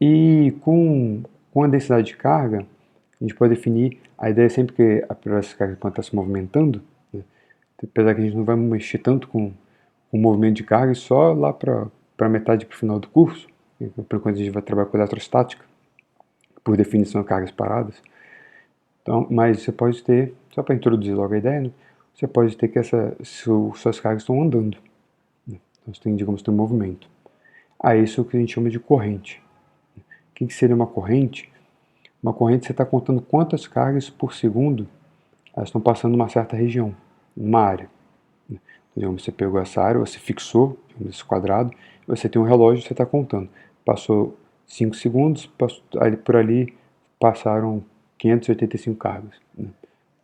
E com a densidade de carga, a gente pode definir, a ideia é sempre que essa carga está se movimentando, né? Apesar que a gente não vai mexer tanto com o movimento de carga, só lá para metade para o final do curso, por enquanto a gente vai trabalhar com eletrostática, por definição cargas paradas. Então, mas você pode ter, só para introduzir logo a ideia, né? Você pode ter que suas cargas estão andando. Né? Então você tem, digamos, tem um movimento. Isso é o que a gente chama de corrente. O que seria uma corrente? Uma corrente você está contando quantas cargas por segundo elas estão passando numa certa região, numa área. Então, você pegou essa área, você fixou esse quadrado, você tem um relógio, você está contando. Passou 5 segundos, por ali passaram 585 cargas. Né?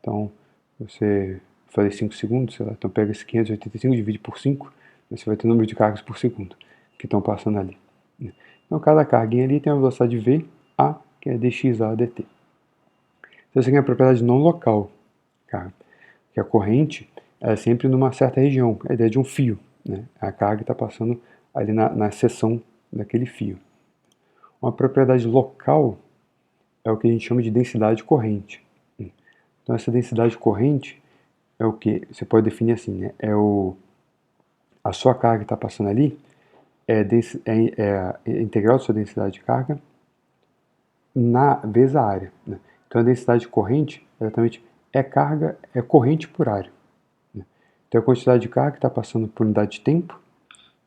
Então, você fazer 5 segundos, sei lá, então pega esse 585 e divide por 5, você vai ter o número de cargas por segundo que estão passando ali. Né? Então, cada carguinha ali tem a velocidade v, a, que é dxa dt. Então, isso aqui é a propriedade não local. Cara. porque a corrente é sempre numa certa região, a ideia de um fio, né? A carga está passando ali na seção daquele fio. Uma propriedade local é o que a gente chama de densidade corrente. Então essa densidade corrente é o que? Você pode definir assim, né? A sua carga que está passando ali é a integral da sua densidade de carga vezes a área, né? Então a densidade corrente exatamente é corrente por área, né? Então a quantidade de carga que está passando por unidade de tempo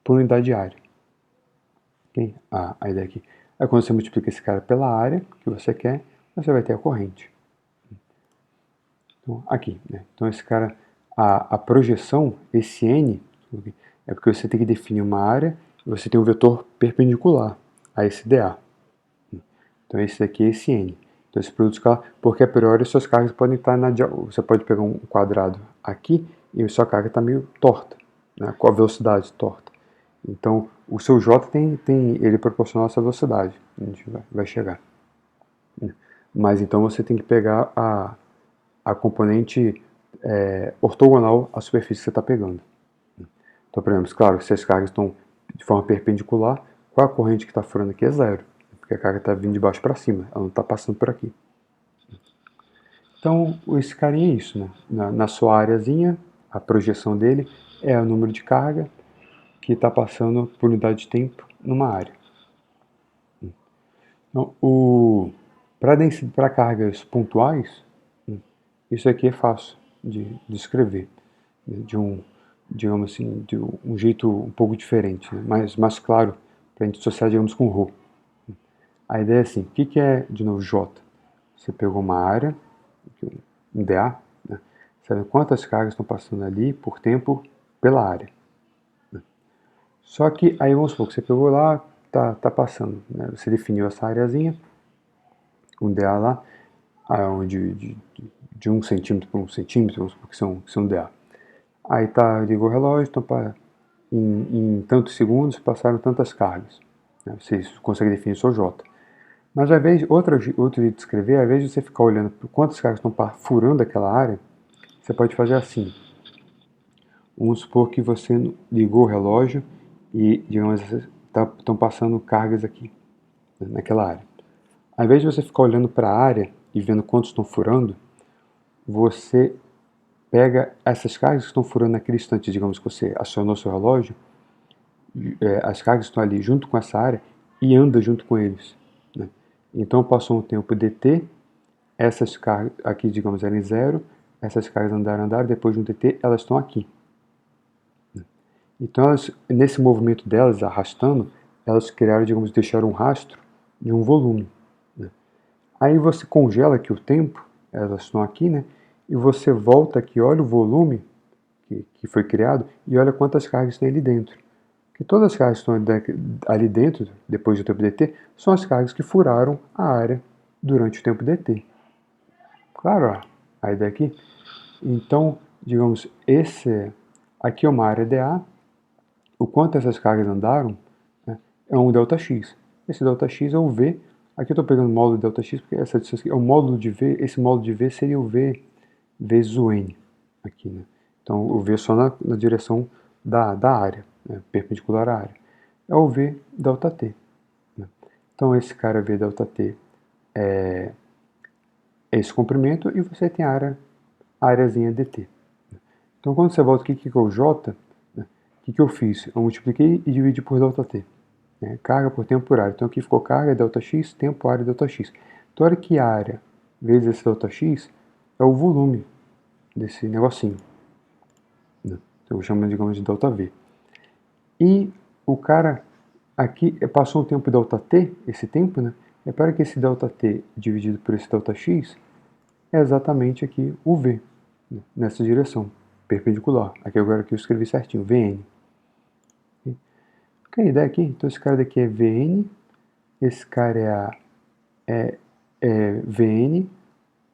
por unidade de área. Okay? A ideia aqui. Aí quando você multiplica esse cara pela área que você quer, você vai ter a corrente. Então, aqui, né? Então esse cara, a projeção, esse n, é porque você tem que definir uma área e você tem um vetor perpendicular a esse dA. Então esse daqui é esse n. Então esse produto escalar, porque a priori suas cargas podem estar você pode pegar um quadrado aqui e a sua carga está meio torta, né? Com a velocidade torta. Então o seu J ele é proporcional a essa velocidade. A gente vai chegar. Mas então você tem que pegar a componente ortogonal à superfície que você está pegando. Então, por exemplo, claro, se as cargas estão de forma perpendicular, qual a corrente que está furando aqui é zero, porque a carga está vindo de baixo para cima, ela não está passando por aqui. Então, esse carinha é isso, né? Na sua areazinha, a projeção dele é o número de carga que está passando por unidade de tempo numa área. Então, para cargas pontuais, isso aqui é fácil de escrever, né? Digamos assim, de um jeito um pouco diferente, né? mais claro, para a gente associar, digamos, com ρ. A ideia é assim, o que é, de novo, J? Você pegou uma área, um dA, né? Sabe quantas cargas estão passando ali por tempo pela área. Né? Só que aí vamos supor que você pegou lá, tá passando, né? Você definiu essa areazinha, um dA lá, de 1 centímetro por 1 centímetro, vamos supor que são dA. Aí ligou o relógio, então em tantos segundos passaram tantas cargas. Né? Você consegue definir seu J. Mas ao invés, outro jeito de escrever, ao invés de você ficar olhando por quantas cargas estão furando aquela área, você pode fazer assim. Vamos supor que você ligou o relógio e, digamos, estão passando cargas aqui, né, naquela área. Ao invés de você ficar olhando para a área e vendo quantos estão furando, você pega essas cargas que estão furando naquele instante, digamos que você acionou seu relógio, as cargas estão ali junto com essa área e anda junto com eles. Né? Então passou um tempo dt, essas cargas aqui, digamos, eram em zero, essas cargas andaram, depois de um dt, elas estão aqui. Então, nesse movimento delas, arrastando, elas criaram, digamos, deixaram um rastro de um volume. Né? Aí você congela aqui o tempo, elas estão aqui, né? E você volta aqui, olha o volume que foi criado e olha quantas cargas tem ali dentro. Que todas as cargas que estão ali dentro, depois do tempo dt, são as cargas que furaram a área durante o tempo dt. Claro, ó, a ideia aqui. Então, digamos, aqui é uma área dA, o quanto essas cargas andaram, né, é um ΔX. Esse ΔX é o V. Aqui eu estou pegando o módulo de ΔX, porque essa distância aqui é o módulo de V. Esse módulo de V seria o V vezes o N. Aqui, né? Então, o V só na direção da área, né, perpendicular à área. É o V ΔT. Né? Então, esse cara V ΔT é esse comprimento e você tem a areazinha dt. Então, quando você volta aqui, o que é o J? O que eu fiz? Eu multipliquei e dividi por ΔT. Né? Carga por tempo por área. Então aqui ficou carga ΔX, tempo área ΔX. Então olha que área vezes esse ΔX é o volume desse negocinho. Né? Então eu chamo, digamos, de ΔV. E o cara aqui passou um tempo ΔT, esse tempo, né? Repara que esse ΔT dividido por esse ΔX é exatamente aqui o V, né? Nessa direção, perpendicular. Aqui agora que eu escrevi certinho, Vn. Que a ideia aqui, então esse cara daqui é Vn, esse cara é Vn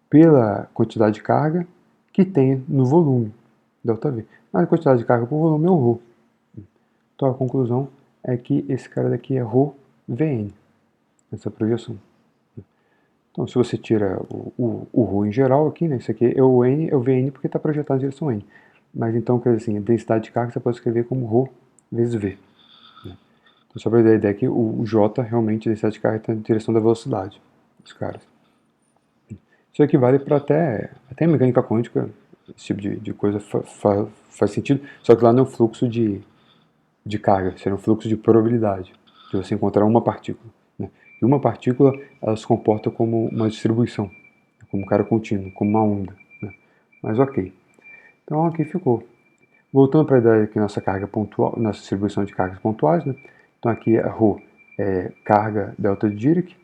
pela quantidade de carga que tem no volume, ΔV. Mas a quantidade de carga por volume é o ρ. Então a conclusão é que esse cara daqui é ρ Vn, essa projeção. Então, se você tira o ρ em geral aqui, né, isso aqui é o N, é o Vn porque está projetado em direção N. Mas então, quer dizer assim, a densidade de carga você pode escrever como ρ vezes V. Né? Então, só para dar a ideia que o J realmente a densidade de carga está em direção da velocidade dos caras. Isso equivale para até mecânica quântica, esse tipo de coisa faz sentido, só que lá não é um fluxo de carga, seria um fluxo de probabilidade, de você encontrar uma partícula. Né? E uma partícula, ela se comporta como uma distribuição, como um cara contínuo, como uma onda. Né? Mas ok. Então aqui ficou. Voltando para a ideia que nossa carga pontual, nossa distribuição de cargas pontuais, né? Então aqui a ρ é carga delta de Dirac.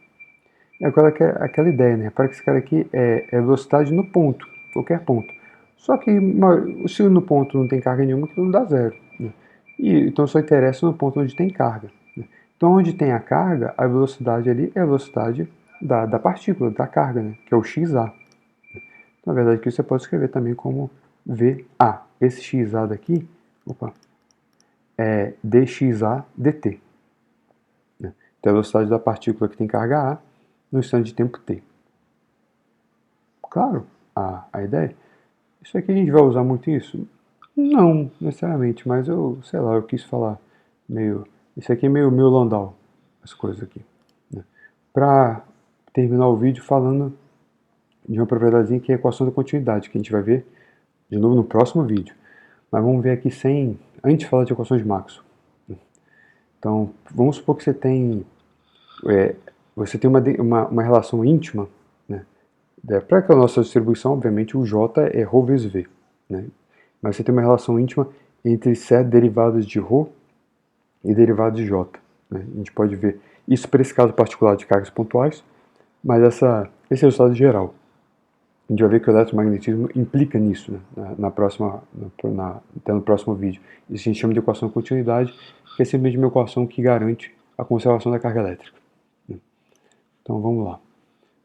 E agora aquela ideia, né? Repara que esse cara aqui é velocidade no ponto, qualquer ponto. Só que se no ponto não tem carga nenhuma, aquilo não dá zero. Né? Então só interessa no ponto onde tem carga. Né? Então onde tem a carga, a velocidade ali é a velocidade da partícula, da carga, né? Que é o xa. Na verdade aqui você pode escrever também como VA. Esse xa daqui, é dxa dt. Né? Então a velocidade da partícula que tem carga A no instante de tempo t. Claro, a ideia. Isso aqui a gente vai usar muito isso? Não, necessariamente, mas sei lá, eu quis falar meio... Isso aqui é meio Landau, as coisas aqui. Né? Para terminar o vídeo falando de uma propriedadezinha que é a equação da continuidade, que a gente vai ver de novo no próximo vídeo. Mas vamos ver aqui antes de falar de equações de Maxwell. Então, vamos supor que você tem uma relação íntima, né? Para a nossa distribuição, obviamente, o J é ρ vezes V. Né? Mas você tem uma relação íntima entre certos derivados de ρ e derivados de J. Né? A gente pode ver isso para esse caso particular de cargas pontuais, mas esse resultado geral. A gente vai ver que o eletromagnetismo implica nisso, né? Até no próximo vídeo. Isso a gente chama de equação de continuidade, que é simplesmente uma equação que garante a conservação da carga elétrica. Né? Então vamos lá.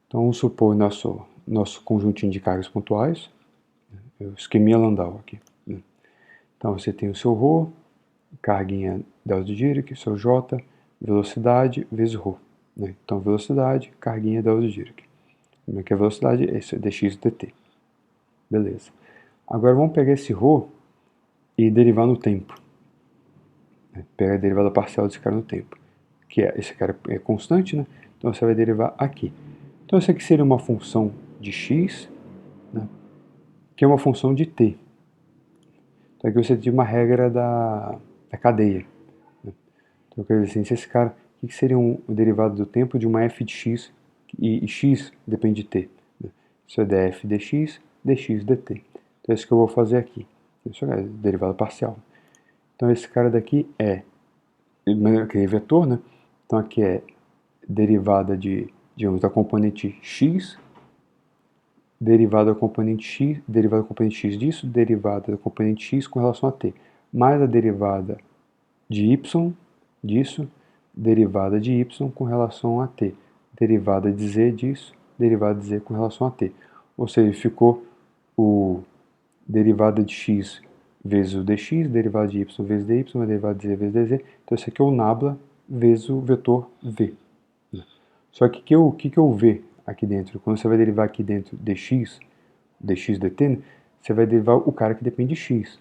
Então vamos supor nosso conjuntinho de cargas pontuais, o esqueminha Landau aqui. Né? Então você tem o seu ρ, carguinha delta de Dirac, seu J, velocidade vezes ρ. Né? Então velocidade, carguinha delta de Dirac. Como é que é a velocidade? Esse é dx dt. Beleza. Agora vamos pegar esse ρ e derivar no tempo. Né? Pegar a derivada parcial desse cara no tempo. Que esse cara é constante, né? Então você vai derivar aqui. Então isso aqui seria uma função de x, né? Que é uma função de t. Então aqui você tem uma regra da cadeia. Né? Então quer dizer assim, se esse cara, o que seria o derivado do tempo de uma f de x, e x depende de t. Né? Isso é df dx, dx dt. Então é isso que eu vou fazer aqui. Isso é derivada parcial. Então esse cara daqui é vetor, né? Então aqui é derivada digamos, da componente x, derivada da componente x, derivada da componente x disso, derivada da componente x com relação a t, mais a derivada de y disso, derivada de y com relação a t, derivada de z disso, derivada de z com relação a t. Ou seja, ficou o derivada de x vezes o dx, derivada de y vezes dy, derivada de z vezes dz. Então esse aqui é o nabla vezes o vetor v. Só que o que é o v aqui dentro? Quando você vai derivar aqui dentro dx dt, né, você vai derivar o cara que depende de x.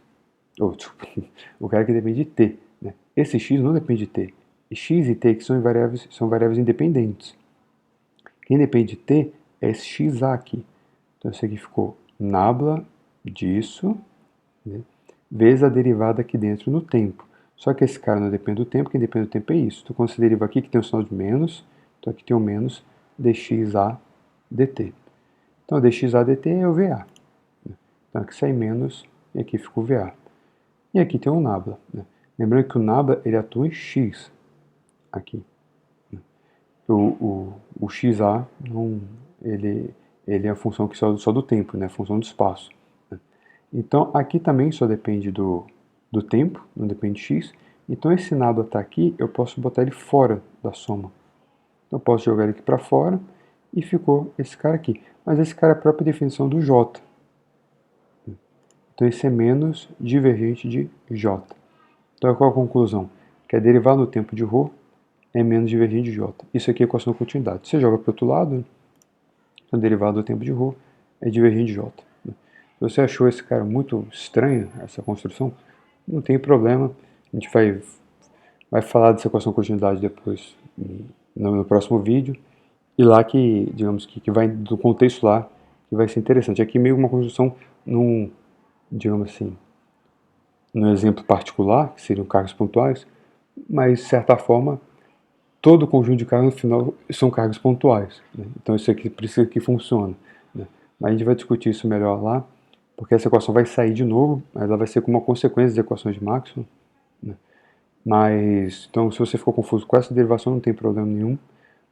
O cara que depende de t. Né? Esse x não depende de t. E x e t que são variáveis independentes. Quem depende de t é esse xa aqui. Então esse aqui ficou nabla disso, né, vezes a derivada aqui dentro no tempo. Só que esse cara não depende do tempo, quem depende do tempo é isso. Então quando você deriva aqui, que tem o sinal de menos, então aqui tem o menos dxa dt. Então dxa dt é o VA. Né? Então aqui sai menos e aqui fica o VA. E aqui tem o nabla. Né? Lembrando que o nabla ele atua em x aqui. Né? O xa não, ele é a função que só do tempo, né? A função do espaço. Né? Então aqui também só depende do tempo, não depende de x. Então esse nabla está aqui, eu posso botar ele fora da soma. Então eu posso jogar ele aqui para fora e ficou esse cara aqui. Mas esse cara é a própria definição do J. Então esse é menos divergente de J. Então qual a conclusão? Que a derivada no tempo de ρ é menos divergente de J. Isso aqui é equação de continuidade. Você joga para o outro lado, Então, a derivada do tempo de ρ é divergente de J. Se você achou esse cara muito estranho, essa construção, não tem problema. A gente vai falar dessa equação de continuidade depois no próximo vídeo. E lá que, digamos, que vai do contexto lá, que vai ser interessante. Aqui meio uma construção digamos assim, num exemplo particular, que seriam cargas pontuais, mas de certa forma, todo o conjunto de cargas no final são cargas pontuais, né? Então isso aqui precisa que funcione, né? Mas a gente vai discutir isso melhor lá, porque essa equação vai sair de novo, mas ela vai ser como uma consequência das equações de Maxwell, né? Mas, então, se você ficou confuso com essa derivação, não tem problema nenhum.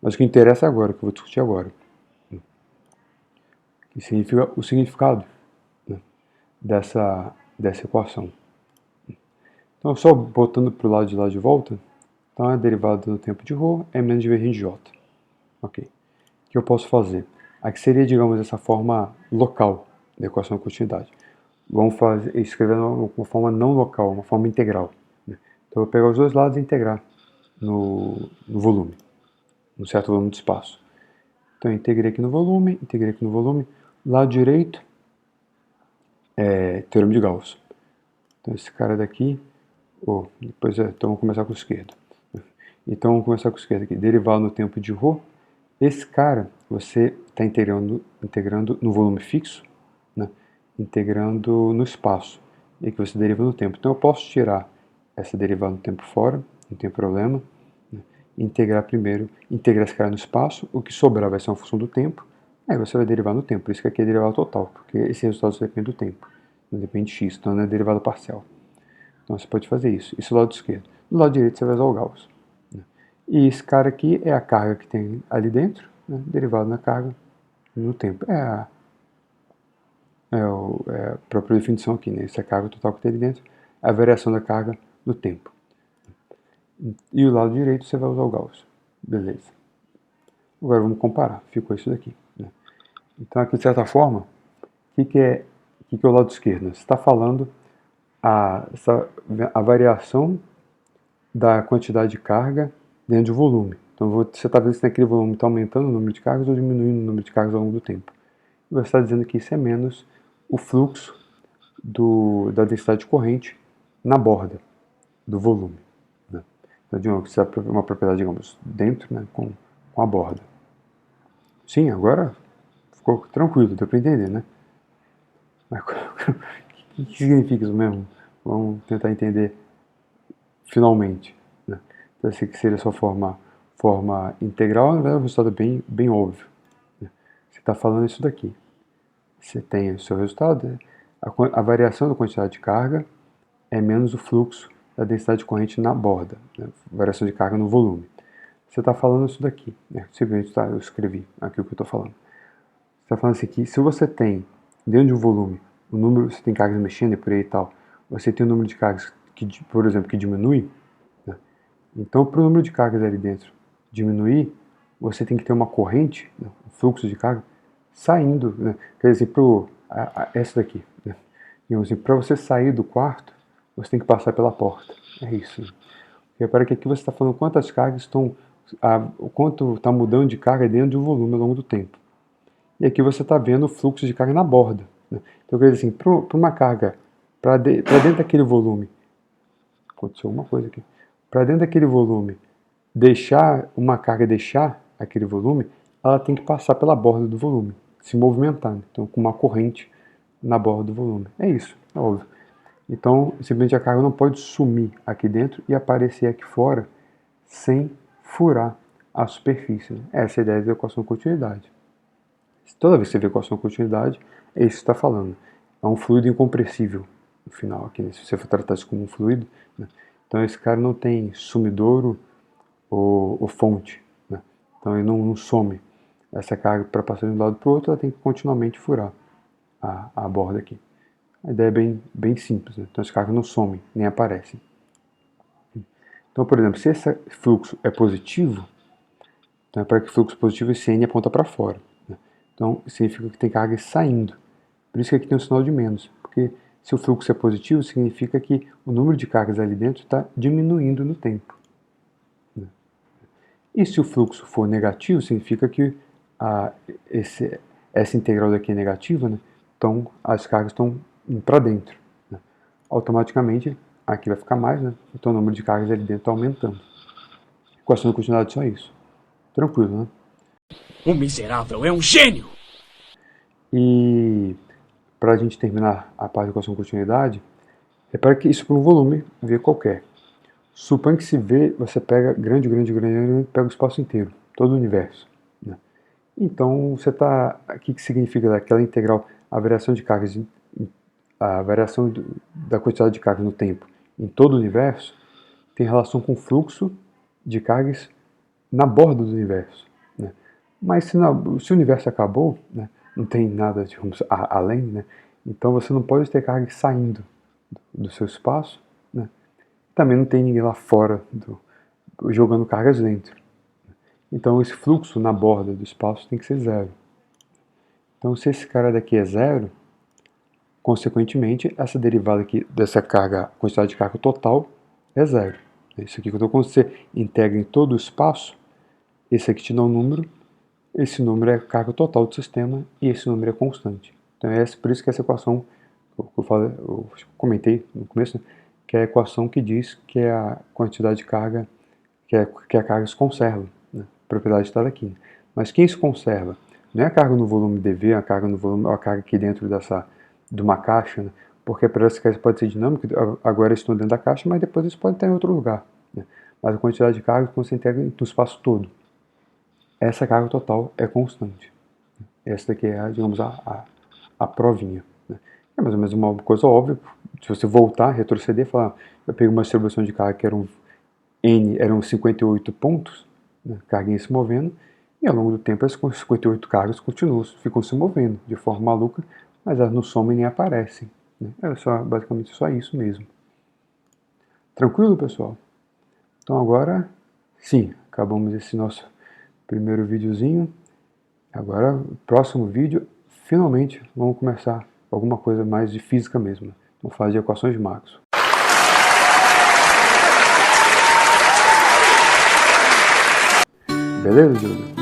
Mas o que interessa é agora, o que eu vou discutir agora, né? Que significa o significado, né, dessa equação. Então, só botando para o lado de lá de volta, então a derivada do tempo de ρ é menos divergente de J. Ok. O que eu posso fazer? Aqui seria, digamos, essa forma local da equação de continuidade. Vamos escrever uma forma não local, uma forma integral, né? Então eu vou pegar os dois lados e integrar no volume, num certo volume de espaço. Então eu integrei aqui no volume, lado direito é Teorema de Gauss. Então esse cara daqui, então vamos começar com o esquerdo. Então vamos começar com o esquerdo aqui, derivado no tempo de ρ. Esse cara você está integrando no volume fixo, né? Integrando no espaço, e que você deriva no tempo. Então eu posso tirar essa derivada no tempo fora, não tem problema, né? Integrar esse cara no espaço, o que sobrar vai ser uma função do tempo, aí você vai derivar no tempo. Por isso que aqui é derivada total, porque esse resultado só depende do tempo, não depende de x, então não é derivada parcial. Então você pode fazer isso. Isso do lado esquerdo. Do lado direito você vai usar o Gauss, né? E esse cara aqui é a carga que tem ali dentro, né? Derivado na carga no tempo. É a própria definição aqui, né? Essa é a carga total que tem ali dentro, é a variação da carga no tempo. E o lado direito você vai usar o Gauss. Beleza. Agora vamos comparar. Ficou isso daqui, né? Então aqui de certa forma, o que é o lado esquerdo? Você está falando a variação da quantidade de carga dentro de um volume. Então você está vendo se naquele volume está aumentando o número de cargas ou diminuindo o número de cargas ao longo do tempo. E você está dizendo que isso é menos o fluxo da densidade de corrente na borda do volume, né? Então, de novo, isso é uma propriedade, digamos, dentro, né, com a borda. Sim, agora ficou tranquilo, deu para entender, né? Mas o que significa isso mesmo? Vamos tentar entender finalmente, né? Então, essa aqui seria a sua forma integral, na verdade o resultado é bem óbvio, né? Você está falando isso daqui. Você tem o seu resultado, a variação da quantidade de carga é menos o fluxo da densidade de corrente na borda, né? Variação de carga no volume. Você está falando isso daqui, né? Simplesmente eu escrevi aqui o que eu estou falando. Você está falando assim que se você tem dentro de um volume o número, você tem cargas mexendo e por aí e tal, você tem um número de cargas que, por exemplo, que diminui, né? Então, para o número de cargas ali dentro diminuir, você tem que ter uma corrente, né, um fluxo de carga saindo, né? Quer dizer, essa daqui, né? Assim, para você sair do quarto, você tem que passar pela porta. É isso. Repara que aqui você está falando quantas cargas o quanto está mudando de carga dentro de um volume ao longo do tempo. E aqui você está vendo o fluxo de carga na borda, né? Então, quer dizer assim, para uma carga, para dentro daquele volume, aconteceu uma coisa aqui, para dentro daquele volume, uma carga deixar aquele volume, ela tem que passar pela borda do volume, se movimentar, né? Então, com uma corrente na borda do volume. É isso, é óbvio. Então, simplesmente a carga não pode sumir aqui dentro e aparecer aqui fora sem furar a superfície, né? Essa é a ideia da equação de continuidade. Toda vez que você vê equação de continuidade, é isso que está falando. É um fluido incompressível no final, aqui, né? Se você for tratar isso como um fluido, né? Então esse cara não tem sumidouro ou fonte, né? Então ele não some. Essa carga, para passar de um lado para o outro, ela tem que continuamente furar a borda aqui. A ideia é bem simples, né? Então esse carga não some, nem aparece. Então, por exemplo, se esse fluxo é positivo, então para que fluxo positivo esse N aponta para fora, né? Então significa que tem carga saindo. Por isso que aqui tem um sinal de menos, porque se o fluxo é positivo, significa que o número de cargas ali dentro está diminuindo no tempo, E se o fluxo for negativo, significa que essa integral daqui é negativa, né? Então as cargas estão indo para dentro, né? Automaticamente aqui vai ficar mais, né? Então o número de cargas ali dentro está aumentando. Equação de continuidade só isso. Tranquilo, né? O miserável é um gênio! E para a gente terminar a parte da equação de continuidade, repara que isso para um volume V qualquer. Suponha que se V, você pega grande, pega o espaço inteiro, todo o universo, né? Então, você está... O que significa daquela integral? A variação de cargas, a variação da quantidade de cargas no tempo em todo o universo tem relação com o fluxo de cargas na borda do universo, né? Mas se o universo acabou, né, não tem nada, digamos, além, né? Então você não pode ter cargas saindo do seu espaço, né? Também não tem ninguém lá fora jogando cargas dentro. Então esse fluxo na borda do espaço tem que ser zero. Então se esse cara daqui é zero, consequentemente essa derivada aqui dessa carga, quantidade de carga total é zero. Isso aqui, quando você integra em todo o espaço, esse aqui te dá um número, esse número é a carga total do sistema e esse número é constante. Então é por isso que essa equação, eu comentei no começo, né, que é a equação que diz que é a quantidade de carga, que a carga se conserva, né? A propriedade está aqui. Mas quem se conserva? Não é a carga no volume dV, a carga no volume, a carga aqui dentro de uma caixa, né? Porque para essa caixa pode ser dinâmica, agora estão dentro da caixa, mas depois eles podem estar em outro lugar, né? Mas a quantidade de carga você integra no espaço todo. Essa carga total é constante. Essa daqui é, digamos, a provinha, né? É mais ou menos uma coisa óbvia. Se você voltar, retroceder, falar, eu peguei uma distribuição de carga que eram 58 pontos, né, carguinha se movendo, e ao longo do tempo as 58 cargas ficam se movendo de forma maluca, mas elas não somam e nem aparecem, né? É basicamente só isso mesmo. Tranquilo, pessoal? Então agora, sim, acabamos esse nosso primeiro videozinho. Agora, no próximo vídeo, finalmente vamos começar alguma coisa mais de física mesmo, né? Vamos falar de equações de Maxwell. Beleza, Júlio?